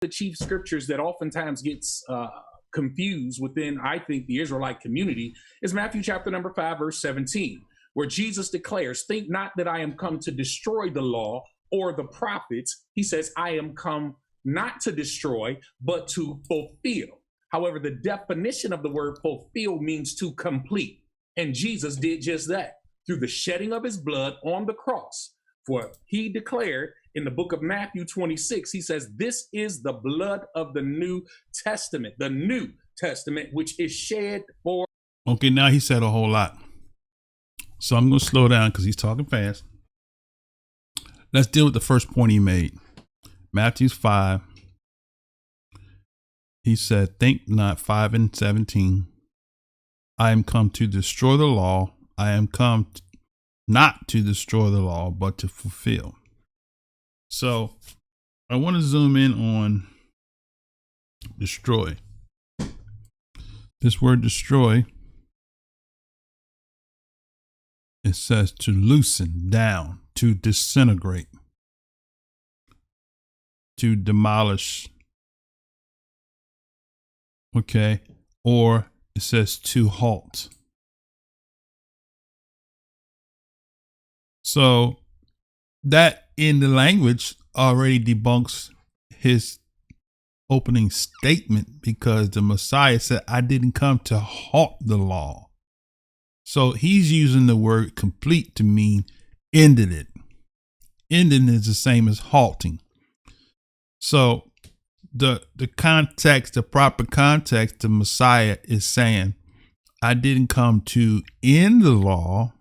the chief scriptures that oftentimes gets confused within, I think, the Israelite community is Matthew chapter number 5, verse 17, where Jesus declares, "Think not that I am come to destroy the law or the prophets." He says, "I am come not to destroy, but to fulfill." However, the definition of the word fulfill means to complete. And Jesus did just that through the shedding of his blood on the cross. For he declared in the book of Matthew 26, he says, "This is the blood of the New Testament, which is shed for." Okay, now he said a whole lot. So I'm going to slow down because he's talking fast. Let's deal with the first point he made. Matthew 5. He said, "Think not," 5 and 17. "I am come to destroy the law. I am come not to destroy the law, but to fulfill." So I want to zoom in on destroy. This word destroy, it says to loosen down, to disintegrate, to demolish. Okay. Or it says to halt. So that in the language already debunks his opening statement, because the Messiah said, "I didn't come to halt the law." So he's using the word complete to mean ended it. Ending is the same as halting. So the context, the proper context, the Messiah is saying, "I didn't come to end the law,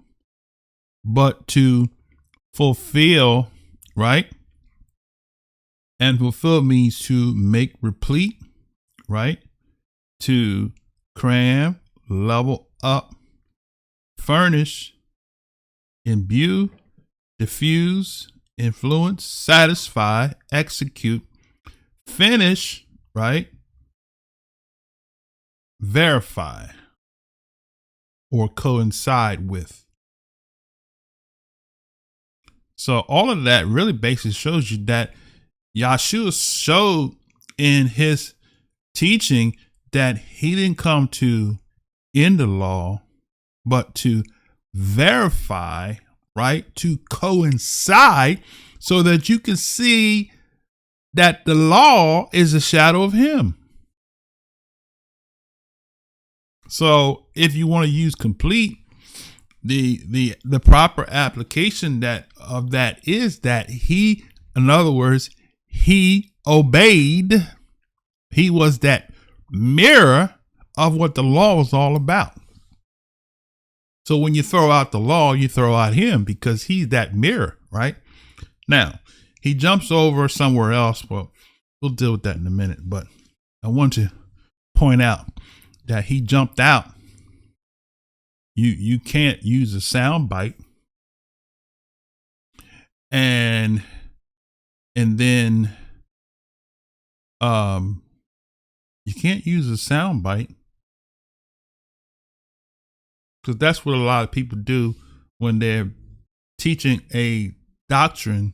but to fulfill," right? And fulfill means to make replete, right? To cram, level up, furnish, imbue, diffuse, influence, satisfy, execute, finish, right? Verify, or coincide with. So all of that really basically shows you that Yahshua showed in his teaching that he didn't come to end the law, but to verify, right? To coincide, so that you can see that the law is a shadow of him. So if you want to use complete, the proper application of that is that he, in other words, he obeyed. He was that mirror of what the law was all about. So when you throw out the law, you throw out him, because he's that mirror, right? Now, he jumps over somewhere else, but we'll deal with that in a minute. But I want to point out that he jumped out. You can't use a sound bite and then you can't use a sound bite, because that's what a lot of people do when they're teaching a doctrine.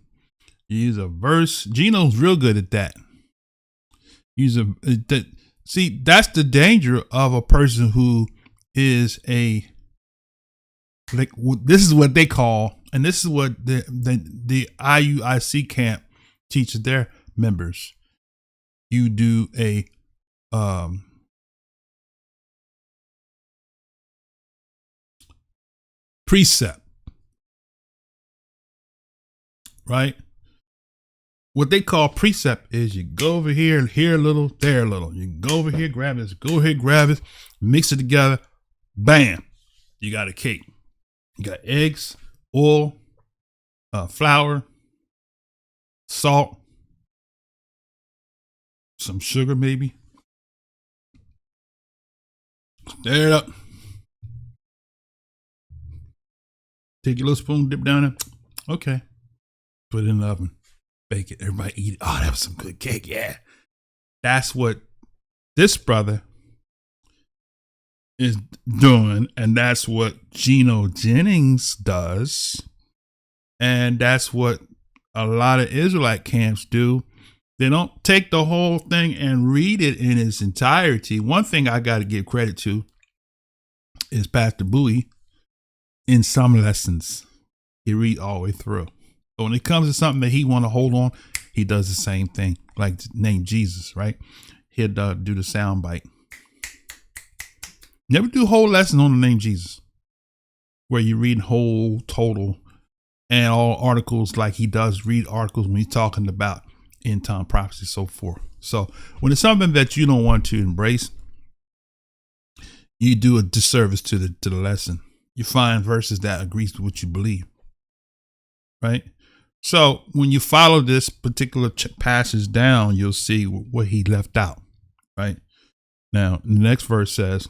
You use a verse. Geno's real good at that. See, that's the danger of a person who is this is what they call, and this is what the IUIC camp teaches their members. You do a precept, right? What they call precept is you go over here a little, there a little. You go over here, grab this, go here, grab it, mix it together, bam, you got a cake. You got eggs, oil, flour, salt, some sugar maybe. Stir it up. Take your little spoon, dip down there. Okay. Put it in the oven. Bake it. Everybody eat it. Oh, that was some good cake. Yeah. That's what this brother is doing, and that's what Geno Jennings does, and that's what a lot of Israelite camps do. They don't take the whole thing and read it in its entirety. One thing I got to give credit to is Pastor Bowie. In some lessons, he read all the way through. But when it comes to something that he want to hold on, he does the same thing. Like the name Jesus, right? He'll do the sound bite. Never do whole lesson on the name Jesus, where you read whole, total, and all articles like he does read articles when he's talking about end time prophecy, so forth. So when it's something that you don't want to embrace, you do a disservice to the lesson. You find verses that agrees with what you believe, right? So when you follow this particular passage down, you'll see what he left out, right? Now, the next verse says,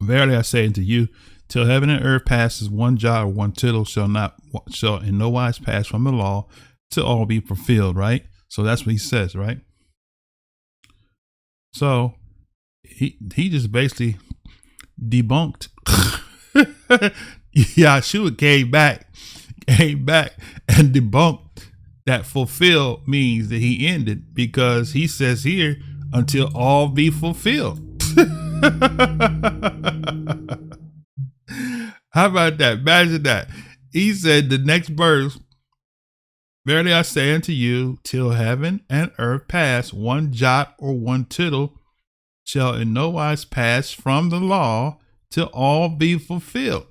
verily I say unto you, till heaven and earth passes, one jot or one tittle shall in no wise pass from the law till all be fulfilled, right? So that's what he says, right? So he just basically debunked. Yahshua came back and debunked that fulfilled means that he ended, because he says here, until all be fulfilled. How about that? Imagine that. He said the next verse, verily I say unto you, till heaven and earth pass, one jot or one tittle shall in no wise pass from the law till all be fulfilled.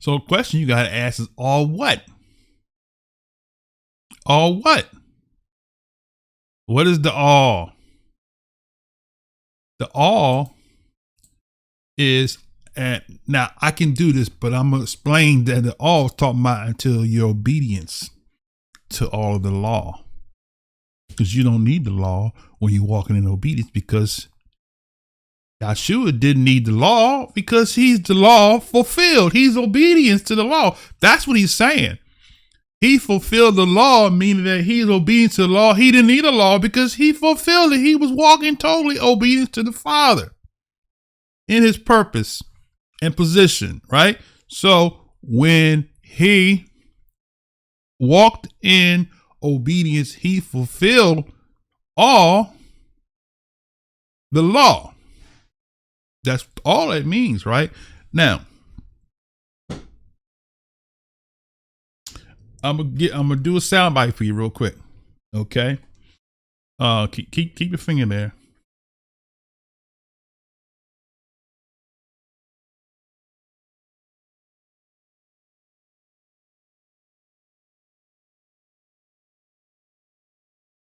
So the question you got to ask is, all what? All what? What is the all? The all is, and now I can do this, but I'm going to explain that the all is talking about until your obedience to all of the law. Because you don't need the law when you're walking in obedience, because Yahshua didn't need the law because he's the law fulfilled. He's obedience to the law. That's what he's saying. He fulfilled the law, meaning that he's obedient to the law. He didn't need a law because he fulfilled it. He was walking totally obedient to the Father in his purpose and position, right? So when he walked in obedience, he fulfilled all the law. That's all it means, right? Now, I'm gonna do a soundbite for you real quick, okay? Keep your finger there.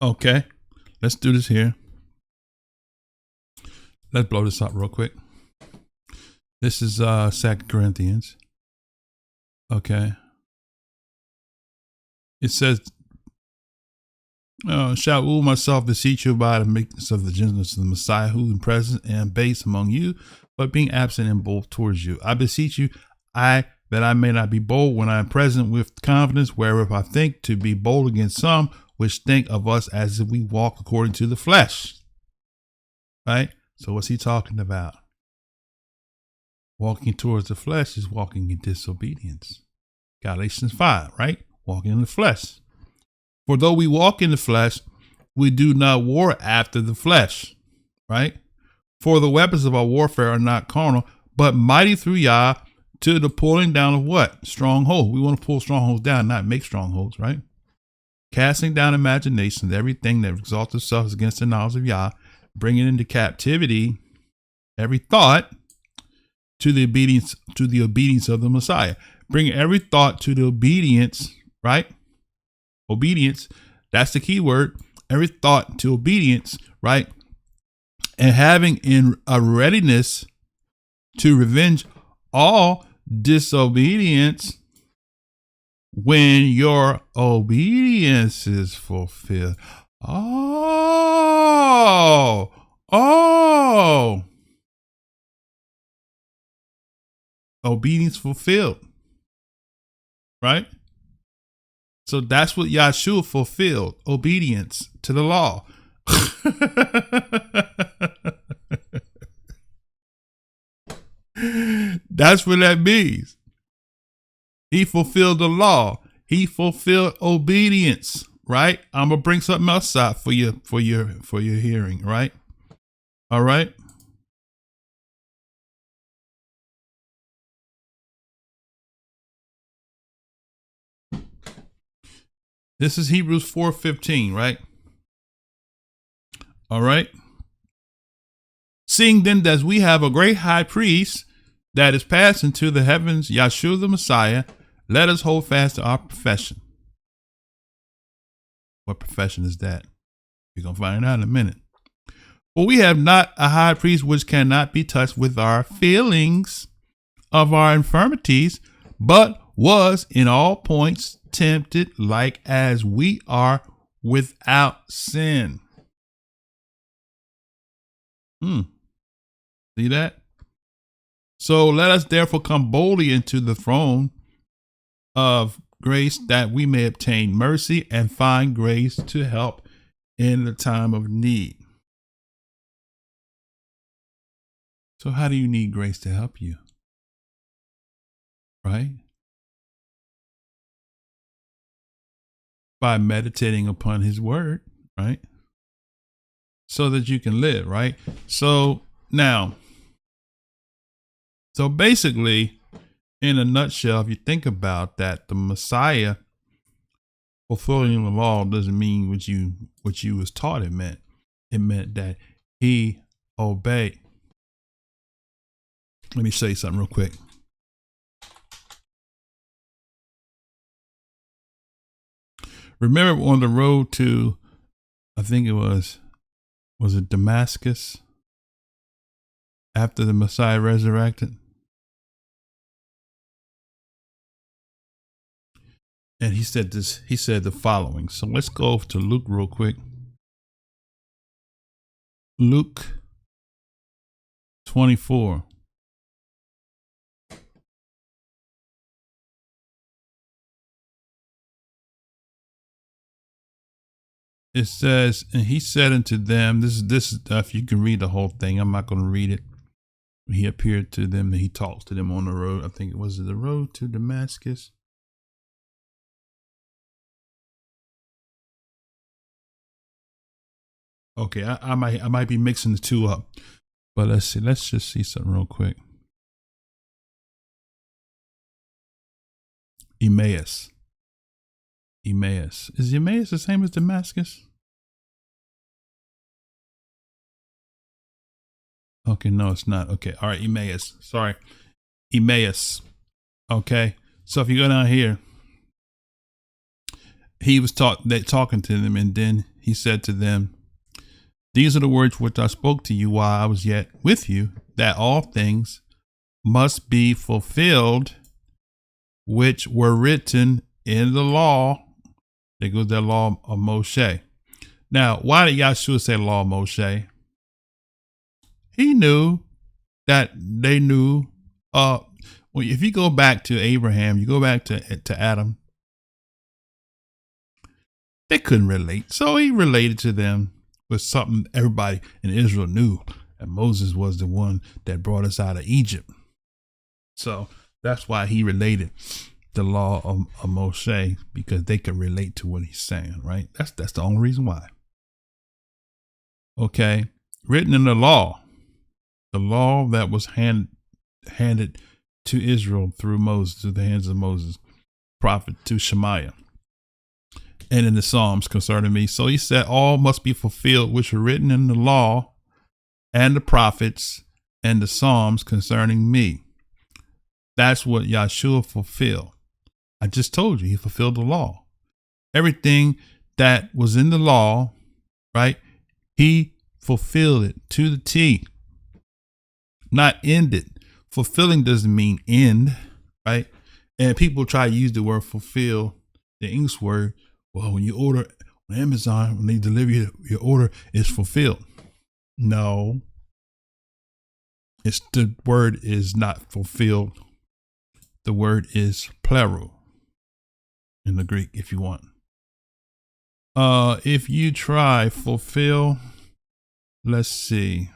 Okay, let's do this here. Let's blow this up real quick. This is 2 Corinthians. Okay. It says, shall wool myself beseech you by the meekness of the gentleness of the Messiah, who is present and base among you, but being absent in both towards you. I beseech you, that I may not be bold when I am present with confidence, wherewith I think to be bold against some which think of us as if we walk according to the flesh. Right? So what's he talking about? Walking towards the flesh is walking in disobedience. Galatians 5, right? Walking in the flesh. For though we walk in the flesh, we do not war after the flesh, right? For the weapons of our warfare are not carnal, but mighty through Yah to the pulling down of what? Strongholds. We want to pull strongholds down, not make strongholds, right? Casting down imaginations, everything that exalts itself against the knowledge of Yah, bringing into captivity every thought to the obedience of the Messiah. Bring every thought to the obedience, right? Obedience, that's the key word. Every thought to obedience, right? And having in a readiness to revenge all disobedience when your obedience is fulfilled. Oh. Obedience fulfilled. Right? So that's what Yahshua fulfilled. Obedience to the law. That's what that means. He fulfilled the law. He fulfilled obedience, right? I'm gonna bring something else out for your hearing, right? All right. This is Hebrews 4:15, right? All right. Seeing then that we have a great high priest that is passed into the heavens, Yahshua the Messiah, let us hold fast to our profession. What profession is that? We're going to find out in a minute. For we have not a high priest which cannot be touched with our feelings of our infirmities, but was in all points tempted like as we are, without sin. See that? So let us therefore come boldly into the throne of grace that we may obtain mercy and find grace to help in the time of need. So how do you need grace to help you? Right? By meditating upon his word, right? So that you can live, right? So basically, in a nutshell, if you think about that, the Messiah fulfilling the law doesn't mean what you was taught it meant. It meant that he obeyed. Let me say something real quick. Remember on the road to, I think it was it Damascus? After the Messiah resurrected? And he said the following. So let's go to Luke real quick. Luke 24. It says, and he said unto them, this is if you can read the whole thing, I'm not going to read it. He appeared to them and he talks to them on the road. I think it was the road to Damascus. Okay, I might be mixing the two up, but let's see. Let's just see something real quick. Emmaus. Is Emmaus the same as Damascus? Okay, no, it's not. Okay, all right, Emmaus. Sorry, Emmaus. Okay, so if you go down here, he was talking to them, and then he said to them, "These are the words which I spoke to you while I was yet with you, that all things must be fulfilled, which were written in the law." There goes the law of Moshe. Now, why did Yahshua say law of Moshe? He knew that they knew. Well, if you go back to Abraham, you go back to Adam, they couldn't relate. So he related to them with something everybody in Israel knew. And Moses was the one that brought us out of Egypt. So that's why he related the law of Moshe, because they could relate to what he's saying, right? That's the only reason why. Okay. Written in the law that was handed to Israel through Moses, through the hands of Moses, prophet to Shemaiah, and in the Psalms concerning me. So he said, all must be fulfilled, which are written in the law and the prophets and the Psalms concerning me. That's what Yahshua fulfilled. I just told you, he fulfilled the law. Everything that was in the law, right? He fulfilled it to the T. Not ended. Fulfilling doesn't mean end, right? And people try to use the word fulfill, the English word. Well, when you order on Amazon, when they deliver you, your order is fulfilled. No. The word is not fulfilled. The word is plural in the Greek, if you want. If you try fulfill, let's see.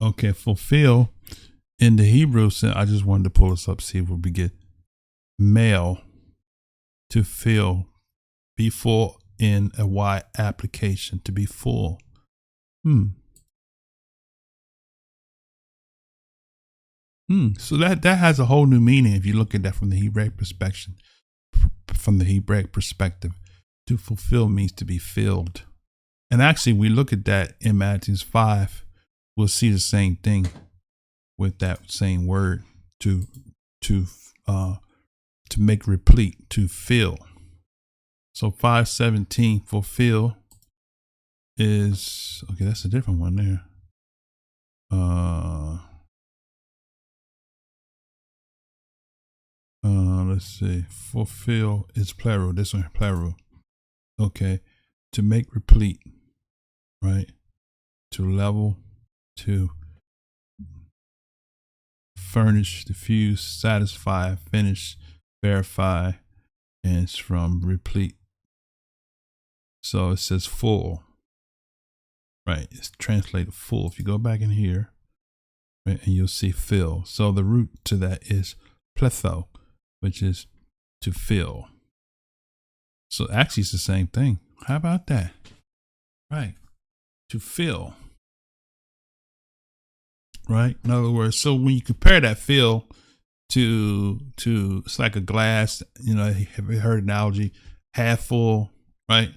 Okay, fulfill in the Hebrew sense. I just wanted to pull this up, see if we get male to fill, be full in a Y application, to be full. So that has a whole new meaning if you look at that from the Hebraic perspective. From the Hebraic perspective, to fulfill means to be filled. And actually, we look at that in Matthew 5, we'll see the same thing with that same word, to make replete, to fill. So 5:17, fulfill is, okay, that's a different one there. Let's see. Fulfill is plural. This one plural. Okay. To make replete, right? To level, to furnish, diffuse, satisfy, finish, verify, and it's from replete. So it says full, right? It's translated full. If you go back in here, right, and you'll see fill. So the root to that is pletho, which is to fill. So actually it's the same thing. How about that? Right. To fill. Right. In other words, so when you compare that fill to it's like a glass, have you heard analogy, half full, right?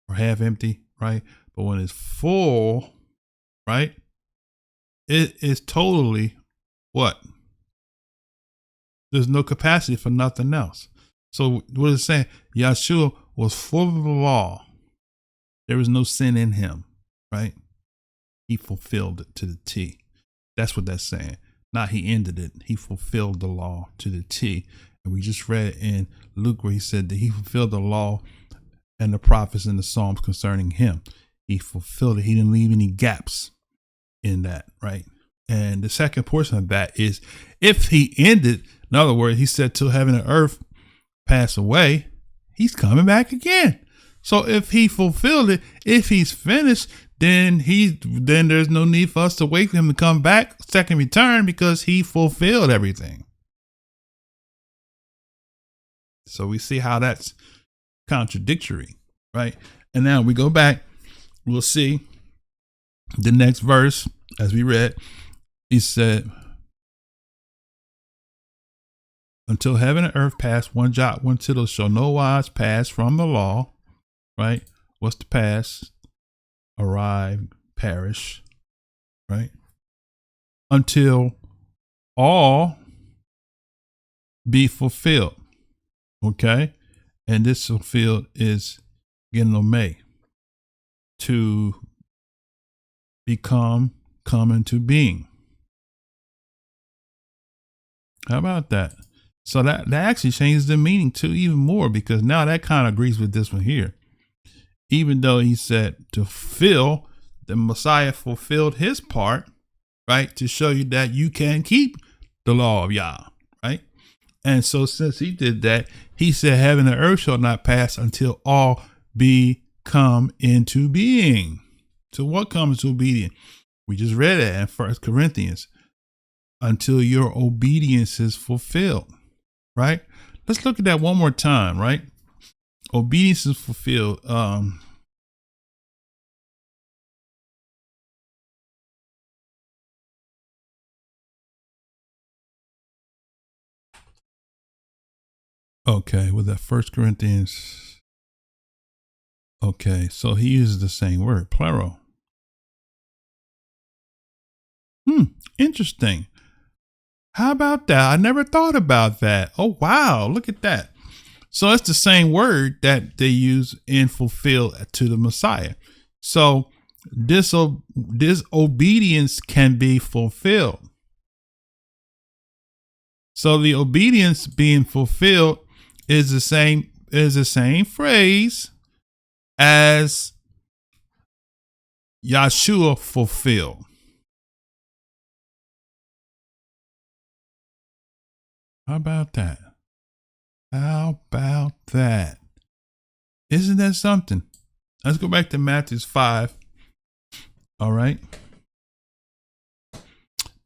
Or half empty, right? But when it's full, right, it is totally what? There's no capacity for nothing else. So what it's saying, Yahshua was full of the law. There was no sin in him, right? He fulfilled it to the T. That's what that's saying. Not he ended it. He fulfilled the law to the T. And we just read in Luke where he said that he fulfilled the law and the prophets and the Psalms concerning him. He fulfilled it. He didn't leave any gaps in that, right? And the second portion of that is if he ended, in other words, he said till heaven and earth pass away, he's coming back again. So if he fulfilled it, if he's finished, then there's no need for us to wait for him to come back, second return, because he fulfilled everything. So we see how that's contradictory, right? And now we go back, we'll see the next verse as we read. He said, until heaven and earth pass, one jot, one tittle shall no wise pass from the law, right? What's the pass? Arrive, perish, right? Until all be fulfilled, okay? And this fulfilled is genome, to come into being. How about that? So that actually changes the meaning too even more, because now that kind of agrees with this one here. Even though he said to fill, the Messiah fulfilled his part, right? To show you that you can keep the law of Yah, right? And so since he did that, he said heaven and earth shall not pass until all be come into being. So what comes to obedience? We just read it in 1 Corinthians. Until your obedience is fulfilled, right? Let's look at that one more time, right? Obedience is fulfilled. Okay, with that 1 Corinthians. Okay, so he uses the same word, plural. Interesting. How about that? I never thought about that. Oh, wow. Look at that. So it's the same word that they use in fulfill to the Messiah. So this obedience can be fulfilled. So the obedience being fulfilled is the same phrase as Yahshua fulfilled. How about that? How about that? Isn't that something? Let's go back to Matthew 5. All right.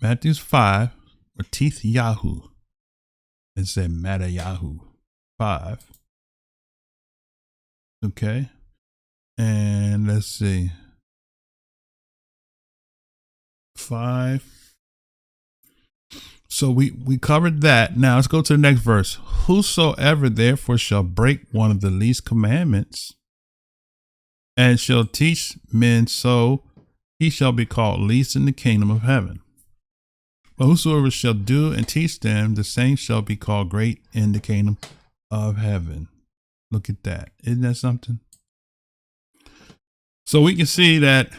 Matthew 5, or Teeth Yahoo. It said Meta Yahoo 5. Okay. And let's see. 5. So we covered that. Now let's go to the next verse. Whosoever therefore shall break one of the least commandments and shall teach men so, he shall be called least in the kingdom of heaven. But whosoever shall do and teach them, the same shall be called great in the kingdom of heaven. Look at that. Isn't that something? So we can see that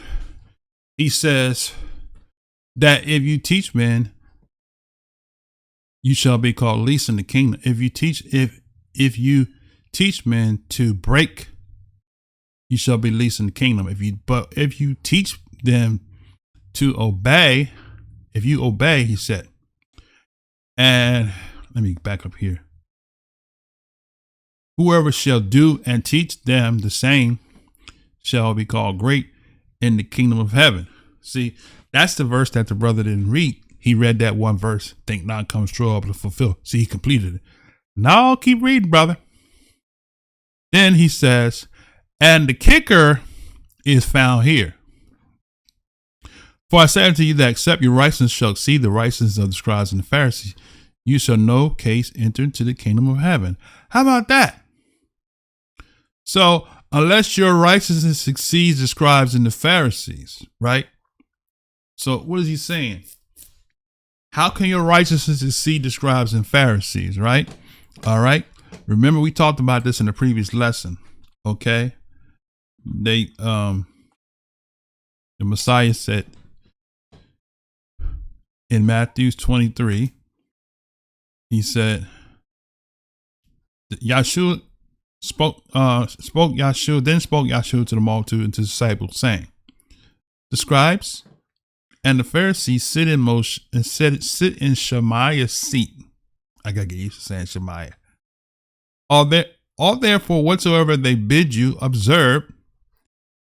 he says that if you teach men, you shall be called least in the kingdom. If you teach men to break, you shall be least in the kingdom. If you teach them to obey, if you obey, he said. And let me back up here. Whoever shall do and teach them the same shall be called great in the kingdom of heaven. See, that's the verse that the brother didn't read. He read that one verse, think not comes true able to fulfill. See, he completed it. Now I'll keep reading, brother. Then he says, and the kicker is found here. For I say unto you that except your righteousness shall exceed the righteousness of the scribes and the Pharisees, you shall no case enter into the kingdom of heaven. How about that? So unless your righteousness exceeds the scribes and the Pharisees, right? So what is he saying? How can your righteousness exceed the scribes and Pharisees, right? All right. Remember, we talked about this in the previous lesson. Okay. The Messiah said in Matthew 23, he said, Yahshua spoke Yahshua to the multitude and to the disciples, saying, the scribes and the Pharisees sit in Shemaiah's seat. I gotta get used to saying Shemaiah. All therefore whatsoever they bid you observe,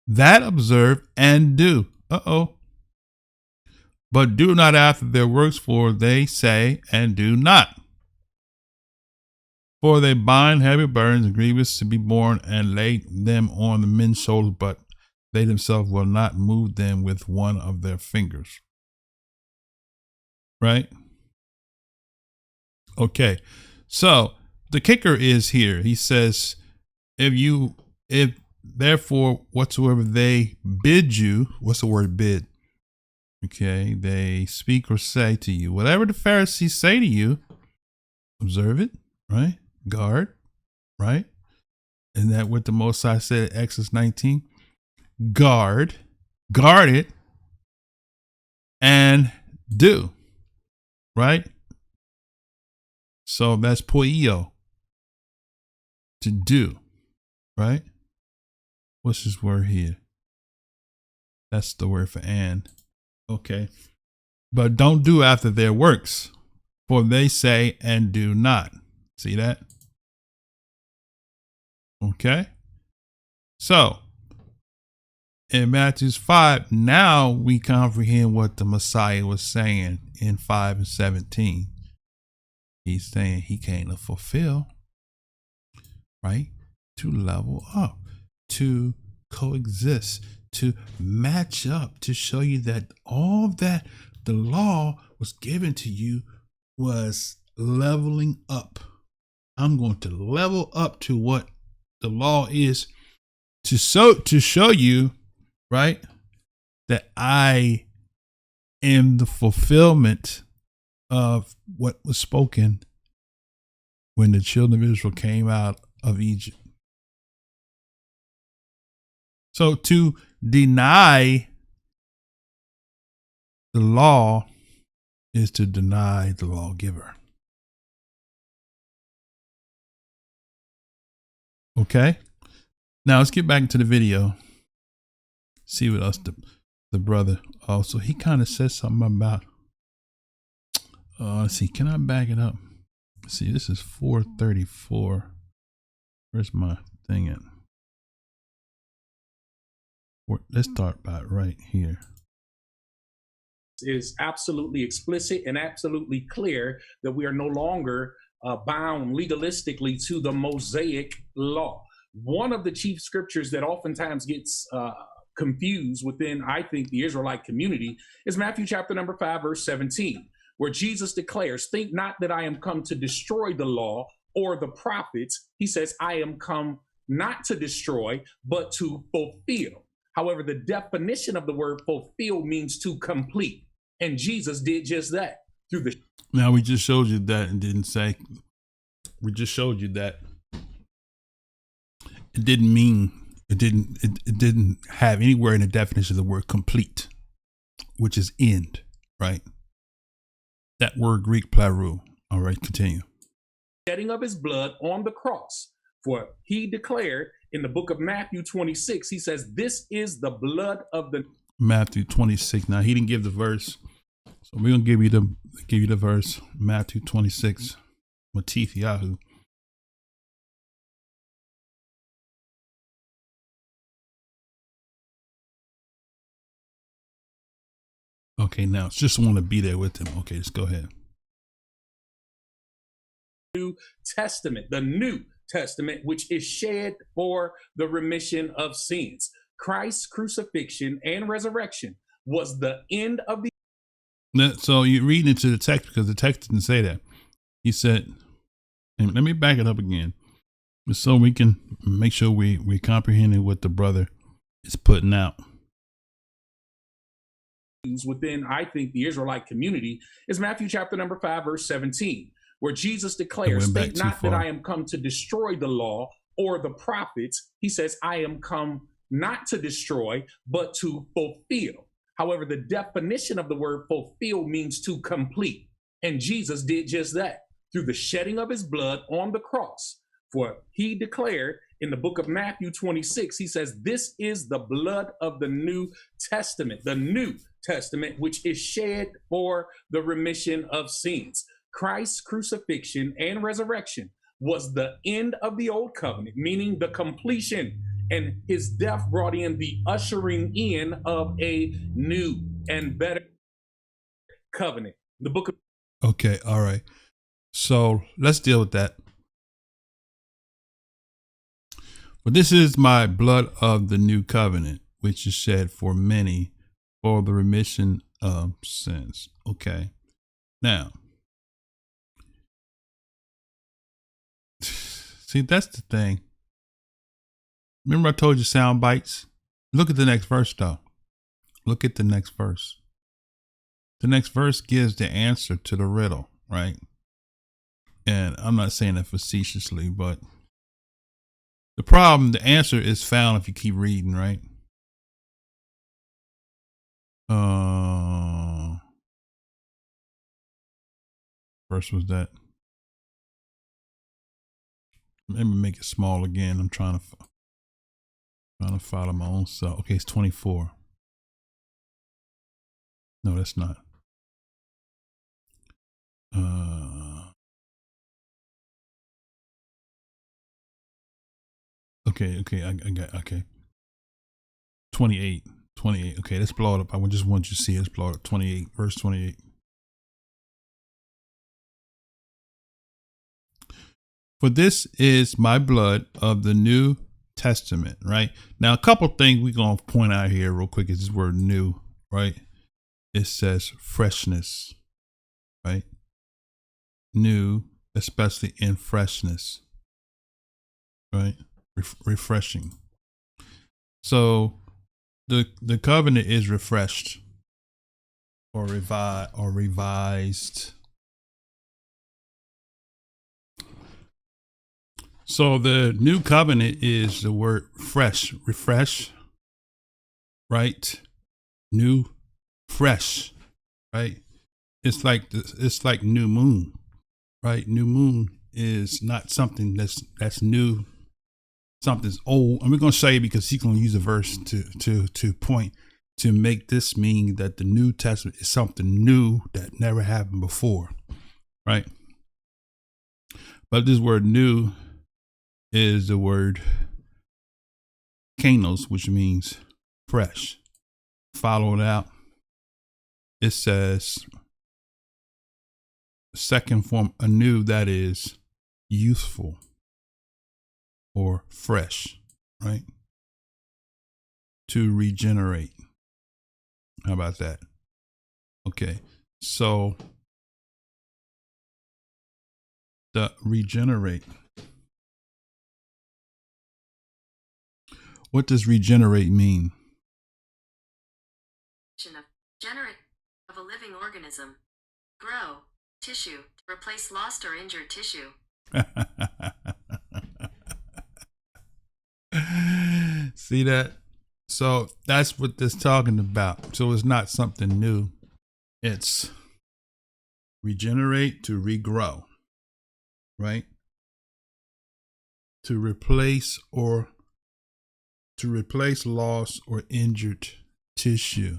that observe and do. But do not after their works, for they say and do not. For they bind heavy burdens and grievous to be borne and lay them on the men's shoulders, but they themselves will not move them with one of their fingers. Right? Okay. So the kicker is here. He says, if therefore whatsoever they bid you, what's the word bid? Okay. They speak or say to you, whatever the Pharisees say to you, observe it, right? Guard, right? Isn't that what the Most High said in Exodus 19? Guard it, and do, right? So that's poio, to do, right? What's this word here? That's the word for and. Okay. But don't do after their works, for they say and do not. See that? Okay. So in Matthew 5, now we comprehend what the Messiah was saying in 5 and 17. He's saying he came to fulfill, right? To level up, to coexist, to match up, to show you that all that the law was given to you was leveling up. I'm going to level up to what the law is to show you, right, that I am the fulfillment of what was spoken when the children of Israel came out of Egypt. So to deny the law is to deny the lawgiver. Okay. Now let's get back into the video. See what else the brother also, he kind of said something about, let's see, can I back it up? Let's see, this is 434. Where's my thing at? Let's start by right here. is absolutely explicit and absolutely clear that we are no longer bound legalistically to the Mosaic law. One of the chief scriptures that oftentimes gets confused within, I think, the Israelite community is Matthew chapter number 5, verse 17, where Jesus declares, "Think not that I am come to destroy the law or the prophets." He says, "I am come not to destroy, but to fulfill." However, the definition of the word fulfill means to complete. And Jesus did just that through the. Now we just showed you that and didn't say. We just showed you that it didn't mean it didn't have anywhere in the definition of the word complete, which is end, right? That word Greek pleroo. All right, continue. Shedding of his blood on the cross. For he declared in the book of Matthew 26, he says, "This is the blood of the." Matthew 26. Now he didn't give the verse, so we're gonna give you the verse. Matthew 26. Messiyah. Okay, now just want to be there with him. Okay, let's go ahead. New Testament, the New Testament, which is shed for the remission of sins. Christ's crucifixion and resurrection was the end of the. So you're reading into the text because the text didn't say that. He said, and let me back it up again, so we can make sure we comprehending what the brother is putting out. Within, I think, the Israelite community is Matthew chapter number 5, verse 17, where Jesus declares, "Think not that I am come to destroy the law or the prophets." He says, "I am come not to destroy, but to fulfill." However, the definition of the word fulfill means to complete. And Jesus did just that through the shedding of his blood on the cross. For he declared in the book of Matthew 26, he says, "This is the blood of the New Testament, the New Testament, which is shed for the remission of sins." Christ's crucifixion and resurrection was the end of the old covenant, meaning the completion, and his death brought in the ushering in of a new and better covenant. The book of. Okay, all right. So let's deal with that. But this is my blood of the new covenant, which is shed for many for the remission of sins. Okay. Now, see, that's the thing. Remember I told you sound bites? Look at the next verse, though. Look at the next verse. The next verse gives the answer to the riddle, right? And I'm not saying that facetiously, but the answer is found if you keep reading, right? Verse was that. Let me make it small again. I'm trying to follow my own self. Okay, it's 24. No, that's not. Okay, I got, okay. 28. Okay, let's blow it up. I just want you to see. Let's blow it up. 28, verse 28. "For this is my blood of the New Testament," right? Now, a couple things we're going to point out here real quick is this word new, right? It says freshness, right? New, especially in freshness, right? Refreshing. So the covenant is refreshed or revised. So the new covenant is the word fresh, refresh, right? New, fresh, right? It's like new moon, right? New moon is not something that's new. Something's old. And we're going to show you because he's going to use a verse to point to make this mean that the New Testament is something new that never happened before, right? But this word new is the word kanos, which means fresh. Follow it out. it says second form anew, that is youthful or fresh, right? To regenerate. How about that? Okay, so the regenerate. What does regenerate mean? Generate of a living organism. Grow tissue to replace lost or injured tissue. See that? So that's what this talking about. So it's not something new. It's regenerate, to regrow, right? To replace lost or injured tissue,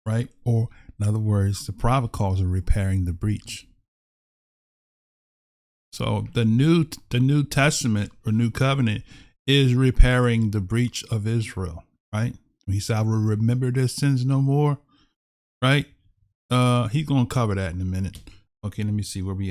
right? Or in other words, the prophet calls it repairing the breach. So the New Testament or New Covenant is repairing the breach of Israel, right? He said, I will remember their sins no more, right? He's going to cover that in a minute. Okay, let me see where we at.